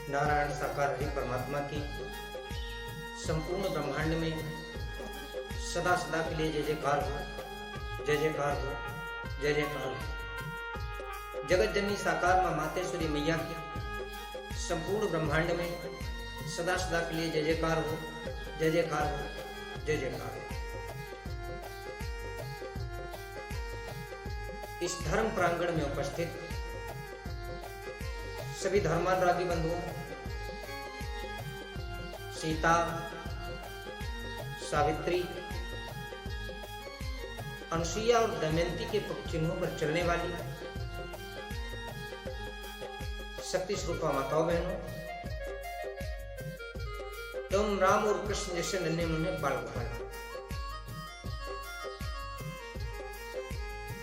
नारायण साकार हरि परमात्मा की संपूर्ण ब्रह्मांड में सदा सदा के लिए जय जयकार हो, जय जयकार हो, जय जयकार हो। जगत जननी साकार मां मातेश्वरी मैया की संपूर्ण ब्रह्मांड में सदा सदा के लिए जय जयकार हो, जय जयकार हो, जय जयकार हो। इस धर्म प्रांगण में उपस्थित सभी धर्मानुरागी बंधुओं, सीता, सावित्री, अनुसुईया और दमयंती के चिन्हों पर चलने वाली शक्ति स्वरूपा माताओं बहनों एवं राम और कृष्ण जैसे नन्हे मुन्ने बाल गोपाल,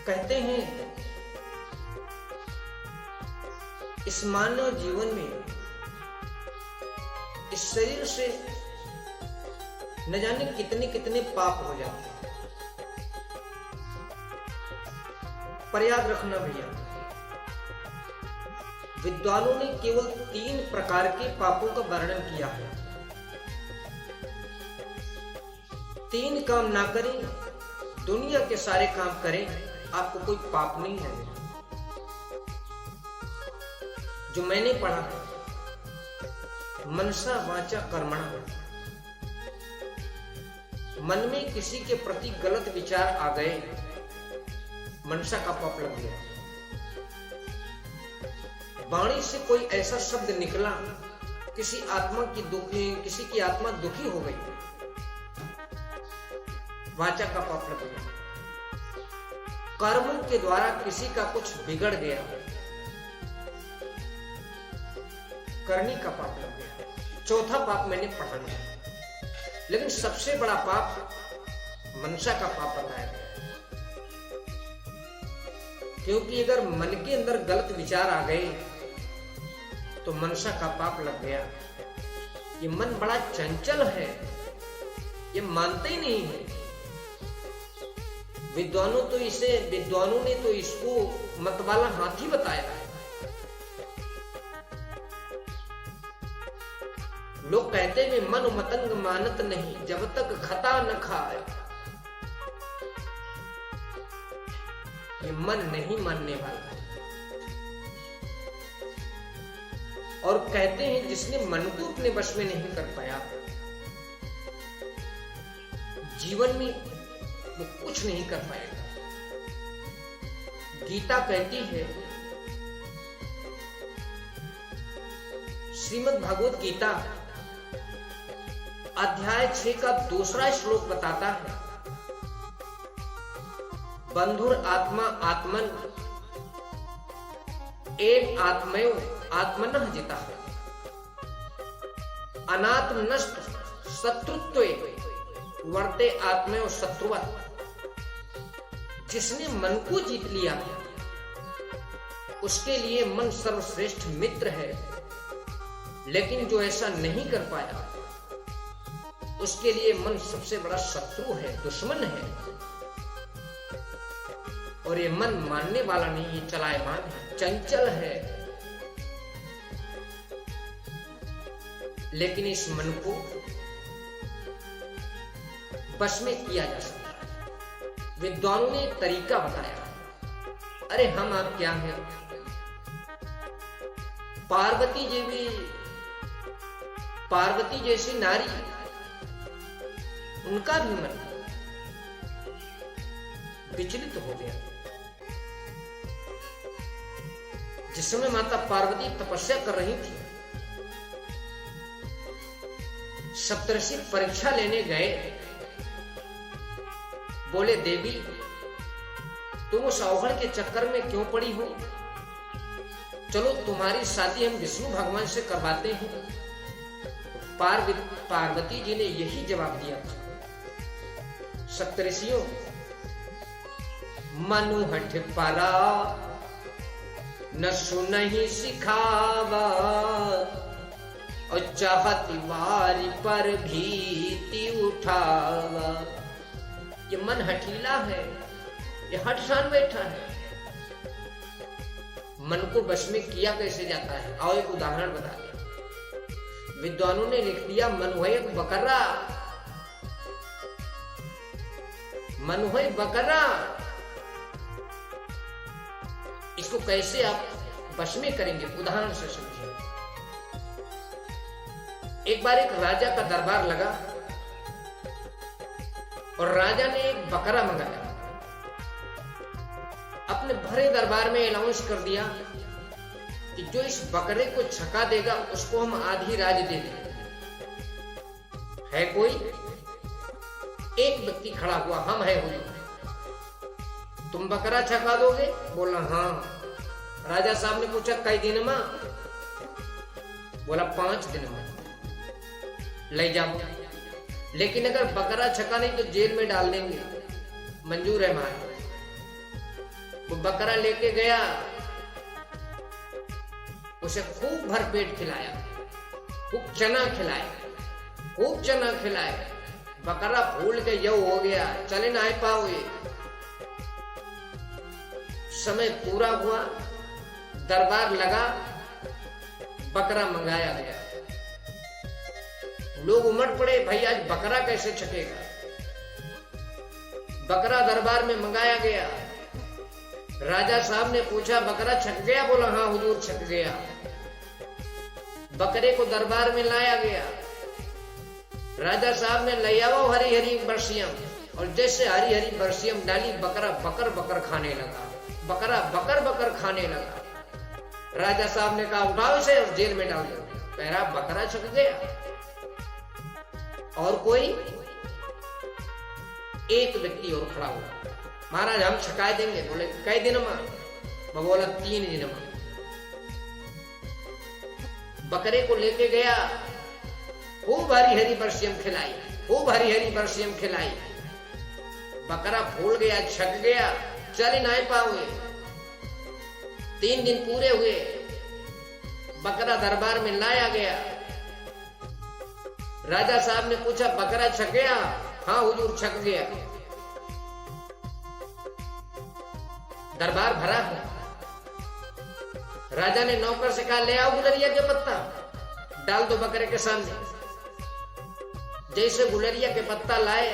कहते हैं इस मानव जीवन में इस शरीर से न जाने कितने कितने पाप हो जाते हैं। पर याद रखना भैया, विद्वानों ने केवल 3 प्रकार के पापों का वर्णन किया है। 3 काम ना करें, दुनिया के सारे काम करें, आपको कोई पाप नहीं है। जो मैंने पढ़ा है, मनसा वाचा कर्मणा, मन में किसी के प्रति गलत विचार आ गए, मनसा का पाप लग गया। वाणी से कोई ऐसा शब्द निकला, किसी की आत्मा दुखी हो गई, वाचा का पाप लग गया। कर्म के द्वारा किसी का कुछ बिगड़ गया, करनी का पाप लग गया। चौथा पाप मैंने पढ़ा नहीं, लेकिन सबसे बड़ा पाप मनसा का पाप बताया गया। क्योंकि अगर मन के अंदर गलत विचार आ गए तो मनसा का पाप लग गया। ये मन बड़ा चंचल है, ये मानते ही नहीं है। विद्वानों ने तो इसको मतवाला हाथी बताया है। लोग कहते हैं मन मतंग मानत नहीं, जब तक खता न खाए। ये मन नहीं मानने वाला। और कहते हैं जिसने मन को अपने वश में नहीं कर पाया, जीवन में वो कुछ नहीं कर पाएगा। गीता कहती है, श्रीमद् भागवत गीता अध्याय 6 का 2 श्लोक बताता है, बंधुर आत्मा आत्मन एक आत्मयो आत्मनः जिता, अनात्म नष्ट शत्रुत्वे वर्ते आत्मयो शत्रुवत्। जिसने मन को जीत लिया उसके लिए मन सर्वश्रेष्ठ मित्र है, लेकिन जो ऐसा नहीं कर पाया उसके लिए मन सबसे बड़ा शत्रु है, दुश्मन है। और ये मन मानने वाला नहीं, ये चलायमान है, चंचल है। लेकिन इस मन को वश में किया जा सकता है। विद्वानों ने एक तरीका बताया। अरे हम आप क्या हैं? पार्वती जैसी नारी, उनका भी मन विचलित हो गया। जिस समय माता पार्वती तपस्या कर रही थी, सप्तर्षि परीक्षा लेने गए। बोले, देवी तुम उस अवघड़ के चक्कर में क्यों पड़ी हो? चलो तुम्हारी शादी हम विष्णु भगवान से करवाते हैं। पार्वती जी ने यही जवाब दिया था, सप्तर्षियों, मनु हठ परा न सुनहि सिखावा, और चाहती वारी पर भीति उठावा। ये मन हठीला है, ये हठ ठान बैठा है। मन को बस में किया कैसे जाता है? आओ एक उदाहरण बता दें। विद्वानों ने लिख दिया मनुहे बकरा, मनुहे बकरा। इसको कैसे आप वश में करेंगे, उदाहरण से समझिए। एक बार एक राजा का दरबार लगा और राजा ने एक बकरा मंगाया। अपने भरे दरबार में अनाउंस कर दिया कि जो इस बकरे को छका देगा उसको हम आधी राज दे देंगे। है कोई? एक व्यक्ति खड़ा हुआ, हम है हुजूर। तुम बकरा छका दोगे? बोला हाँ। राजा साहब ने पूछा कई दिन में? बोला 5 दिन में। ले जाओ, लेकिन अगर बकरा छका नहीं तो जेल में डाल देंगे। मंजूर है मां। वो बकरा लेके गया, उसे खूब भरपेट खिलाया, खूब चना खिलाया, खूब चना खिलाया। बकरा फूल के यव हो गया, चले ना पाओगे। समय पूरा हुआ, दरबार लगा, बकरा मंगाया गया। लोग उमड़ पड़े, भाई आज बकरा कैसे छकेगा। बकरा दरबार में मंगाया गया। राजा साहब ने पूछा बकरा छक गया? बोला हाँ हुजूर छक गया। बकरे को दरबार में लाया गया। राजा साहब ने ले आओ हरी हरी बरसियम, और जैसे हरी हरी बरसियम डाली, बकरा बकर बकर खाने लगा। बकरा बकर बकर खाने लगा। राजा साहब ने कहा उठाओ इसे और जेल में डाल दो। पहरा बकरा छक गया। और कोई? एक व्यक्ति और खड़ा हुआ, महाराज हम छका देंगे। बोले कई दिन में? मैं बोला 3 दिन में। बकरे को लेके गया, खूब हरी हरी बरसियम खिलाई, खूब हरी हरी बरसियम खिलाई। बकरा फूल गया, छक गया, चल नहीं पाओगे। 3 दिन पूरे हुए, बकरा दरबार में लाया गया। राजा साहब ने पूछा बकरा छक गया? हाँ हुजूर छक गया। दरबार भरा है। राजा ने नौकर से कहा ले आओ गुलरिया के पत्ता, डाल दो बकरे के सामने। जैसे गुलरिया के पत्ता लाए,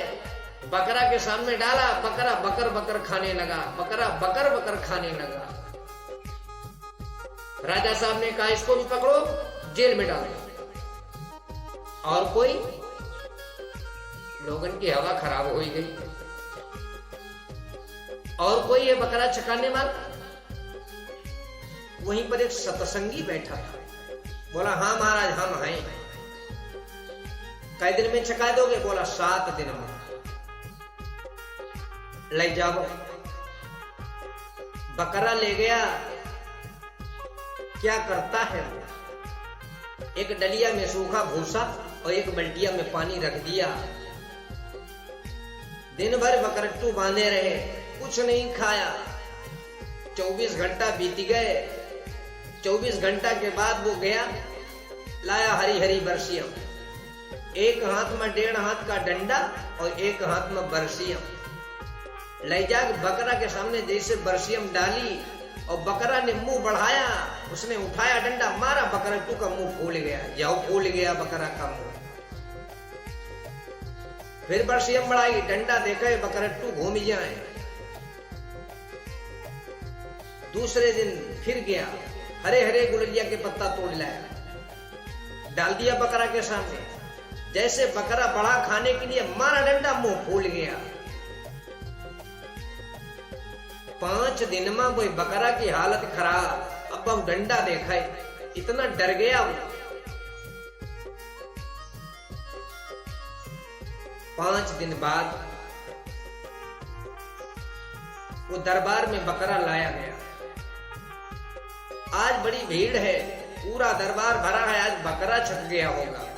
बकरा के सामने डाला, बकरा बकर बकर खाने लगा। बकरा बकर बकर खाने लगा। राजा साहब ने कहा इसको भी पकड़ो, जेल में डाल दो। और कोई? लोगन की हवा खराब हो गई। और कोई ये बकरा छकाने वाला? वहीं पर एक सत्संगी बैठा था। बोला हाँ महाराज हम हैं। कई दिन में छका दोगे? बोला 7 दिन में। ले जाओ। बकरा ले गया। क्या करता है वो? एक डलिया में सूखा भूसा और एक बल्टिया में पानी रख दिया। दिन भर बकरट्टू बांधे रहे, कुछ नहीं खाया। 24 घंटा बीत गए। 24 घंटा के बाद वो गया, लाया हरी हरी बरसियम। एक हाथ में 1.5 हाथ का डंडा और एक हाथ में बरसियम। ले जाकर बकरा के सामने जैसे बरसियम डाली और बकरा ने मुंह बढ़ाया, उसने उठाया डंडा, मारा, बकरट्टू का मुंह फूल गया। जाओ फूल गया बकरा का मुंह। फिर बरसियम बढ़ाई, डंडा देखे बकरट्टू घूम जाए। दूसरे दिन फिर गया, हरे हरे गुलरिया के पत्ता तोड़ लाया, डाल दिया बकरा के सामने। जैसे बकरा बढ़ा खाने के लिए, मारा डंडा, मुंह फूल गया। 5 दिन में वो बकरा की हालत खराब। अब हम डंडा देखा, इतना डर गया वो। 5 दिन बाद वो दरबार में बकरा लाया गया। आज बड़ी भीड़ है, पूरा दरबार भरा है, आज बकरा छक गया होगा।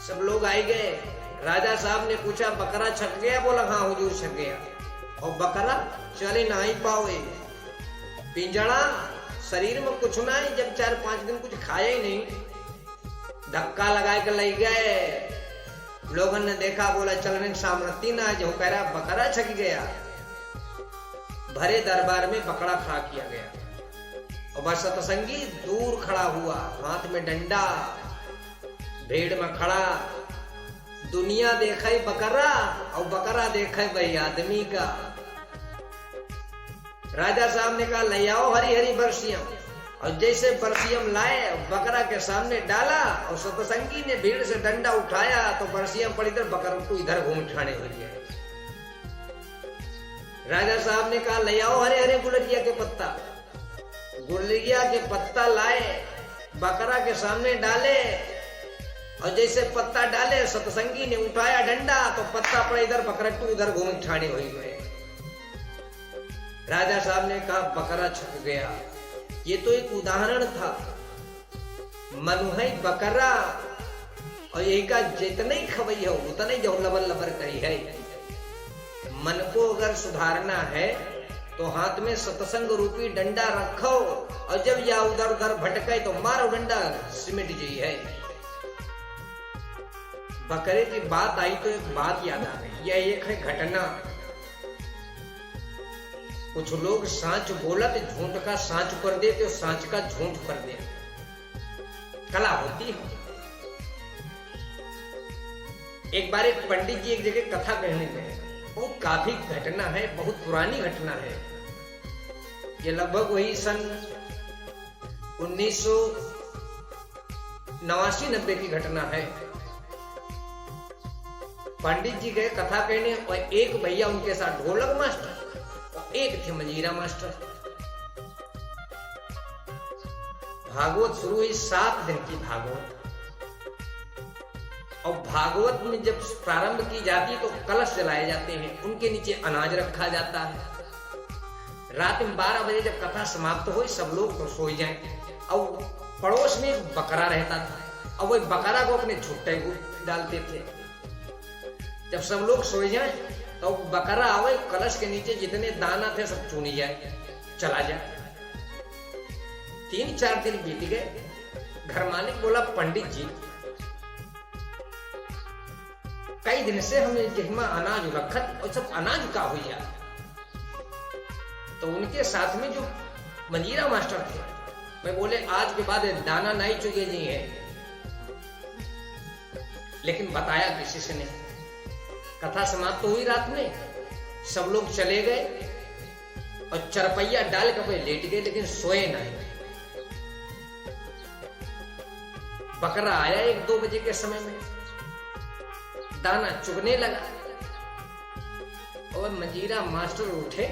सब लोग आए गए। राजा साहब ने पूछा बकरा छक गया? बोला हाँ हुजूर छक गया। और बकरा? चले ना ही पाओगे। पिंजड़ा, शरीर में कुछ ना है, जब 4-5 दिन कुछ खाया ही नहीं। धक्का लगा के ले गए। लोगों ने देखा, बोला चलने सामर्थी ना जो कह रहा बकरा छक गया। भरे दरबार में बकरा खड़ा किया गया। और वह सतसंगी दूर खड़ा हुआ, हाथ में डंडा, भीड़ में खड़ा। दुनिया देखे बकरा और बकरा देखे वही आदमी का। राजा साहब ने कहा ले आओ हरी हरी बरसियां, और जैसे बरसियम लाए बकरा के सामने डाला और सतसंगी ने भीड़ से डंडा उठाया तो बरसियम पड़ी इधर, बकरा को इधर घूम ठाने हो गया। राजा साहब ने कहा ले आओ हरे हरे गुलरिया के पत्ता। गुलरिया के पत्ता लाए, बकरा के सामने डाले, और जैसे पत्ता डाले सतसंगी ने उठाया डंडा तो पत्ता पड़ा इधर, बकरा को उधर घूम ठाने हो गए। राजा साहब ने कहा बकरा छप गया। ये तो एक उदाहरण था। मनुहई बकरा और यही का जितने ही खवई हो उतना ही जो लबर लबर करी है। मन को अगर सुधारना है तो हाथ में सत्संग रूपी डंडा रखो, और जब या उधर उधर भटके तो मारो डंडा, सिमट जी है। बकरे की बात आई तो एक बात याद आ गई। यह एक है घटना। कुछ लोग सांच बोला तो झूठ का सांच कर देते और सांच का झूठ कर देते। कला होती है। एक बार एक पंडित जी एक जगह कथा कहने गए। बहुत काफी घटना है, बहुत पुरानी घटना है। ये लगभग वही सन 1989-90 की घटना है। पंडित जी गए कथा कहने और एक भैया उनके साथ ढोलक मास्टर, एक थे मंजीरा मास्टर। भागवत शुरू हुई 7 दिन की भागवत, और भागवत में जब प्रारंभ की जाती है तो कलश जलाए जाते हैं, उनके नीचे अनाज रखा जाता है। रात में 12 बजे जब कथा समाप्त हुई सब लोग तो सो जाएं, और पड़ोस में एक बकरा रहता था, और वही बकरा को अपने छुट्टे को डालते थे। जब सब लोग सो जाए तो बकरा आवे, कलश के नीचे जितने दाना थे सब चुनी जाए, चला जाए। 3-4 दिन बीत गए। घर मालिक बोला पंडित जी कई दिन से हमें जहमा अनाज रखत और सब अनाज का हुई जा। तो उनके साथ में जो मंजीरा मास्टर थे, मैं बोले आज के बाद दाना नहीं चुके जी है, लेकिन बताया किसी से नहीं। कथा समाप्त तो हुई रात में, सब लोग चले गए और चरपैया डाल के लेट गए, लेकिन सोए नहीं। बकरा आया 1-2 बजे के समय में, दाना चुगने लगा, और मंजीरा मास्टर उठे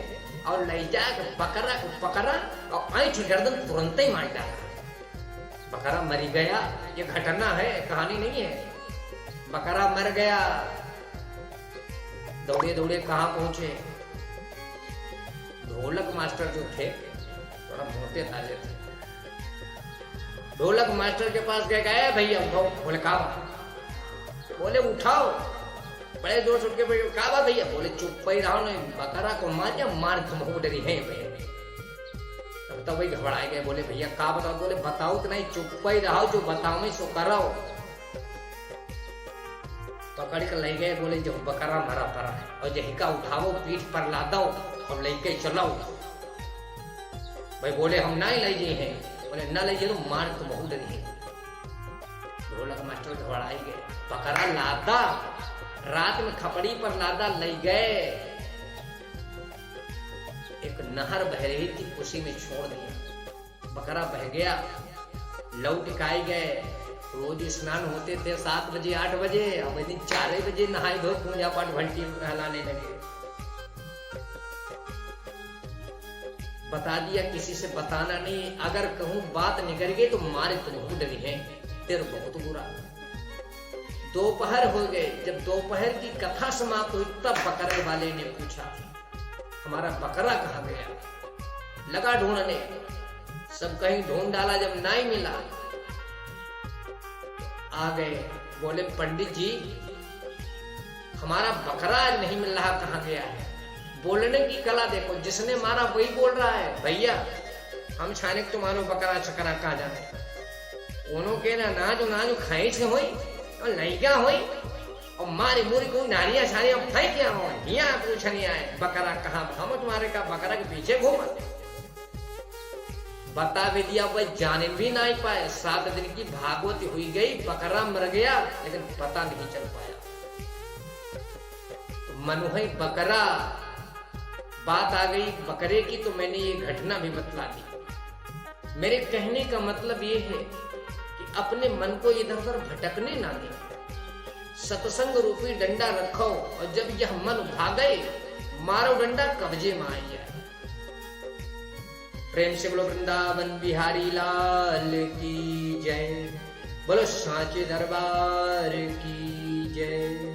और ले जाकर बकरा को पकड़ा और ऐंठ गर्दन तुरंत ही मार डाला। बकरा मर गया। ये घटना है, कहानी नहीं है। बकरा मर गया। दौड़े दौड़े कहां पहुंचे? ढोलक मास्टर जो थे थोड़ा मोटे ताजे थे। ढोलक मास्टर के पास गए, भैया उठाओ। बोले कहा? बोले उठाओ। बड़े जोर से उठ के कहा भैया? बोले चुप ही रहो, नहीं बकरा को मार तुम डरी है। तब तो वही घबराए गए। बोले भैया का बताओ? बोले बताओ तो नहीं, चुप ही रहो, जो बताओ मैं सो करो। पकड़ कर ले गए। बोले जो बकरा मरा पड़ा है, और यही का उठाओ, पीठ पर ला दो और लेके चलाओ। भाई बोले हम नहीं ले जाए हैं। बोले ना ले जाए, मार तो बहुत डरी है। ढोलक मास्टर घबराए गए। बकरा लादा, रात में खपड़ी पर लादा ले गए। एक नहर बह रही थी, उसी में छोड़ दिया। बकरा बह गया। लौट के गए। रोज स्नान होते थे 7 बजे 8 बजे, अब दिन 4 बजे नहाए धो पूजा पाठ घंटी कहलाने लगे। बता दिया, किसी से बताना नहीं, अगर कहूं बात निकल गई तो मारे तुम डरी है, तेरे बहुत बुरा। दोपहर हो गए। जब दोपहर की कथा समाप्त हुई तब बकरे वाले ने पूछा हमारा बकरा कहाँ गया? लगा ढूंढने, सब कहीं ढूंढ डाला, जब नहीं मिला आ गए। बोले पंडित जी हमारा बकरा नहीं मिल रहा, कहाँ गया है? बोलने की कला देखो, जिसने मारा वही बोल रहा है। भैया हम छाने तुम्हारो बकरा चकरा कहाँ जाने? उन्हों के नाजो खाई से हुई और लैका हुई, और मारी मुरी को नारिया छानिया फेंक क्या हो, यहाँ पूछ नहीं आए बकरा कहाँ? हम तुम्हारे का बकरा के पीछे घूमा। बता भी दिया, वह जान भी नहीं पाए। 7 दिन की भागवती हुई गई, बकरा मर गया लेकिन पता नहीं चल पाया। तो मनुहई बकरा, बात आ गई बकरे की, तो मैंने ये घटना भी बतला दी। मेरे कहने का मतलब ये है कि अपने मन को इधर उधर भटकने ना दे, सत्संग रूपी डंडा रखो, और जब यह मन भागे मारो डंडा, कब्जे में आ जाए। प्रेम से बोलो वृंदावन बिहारी लाल की जय, बोलो सांचे दरबार की जय।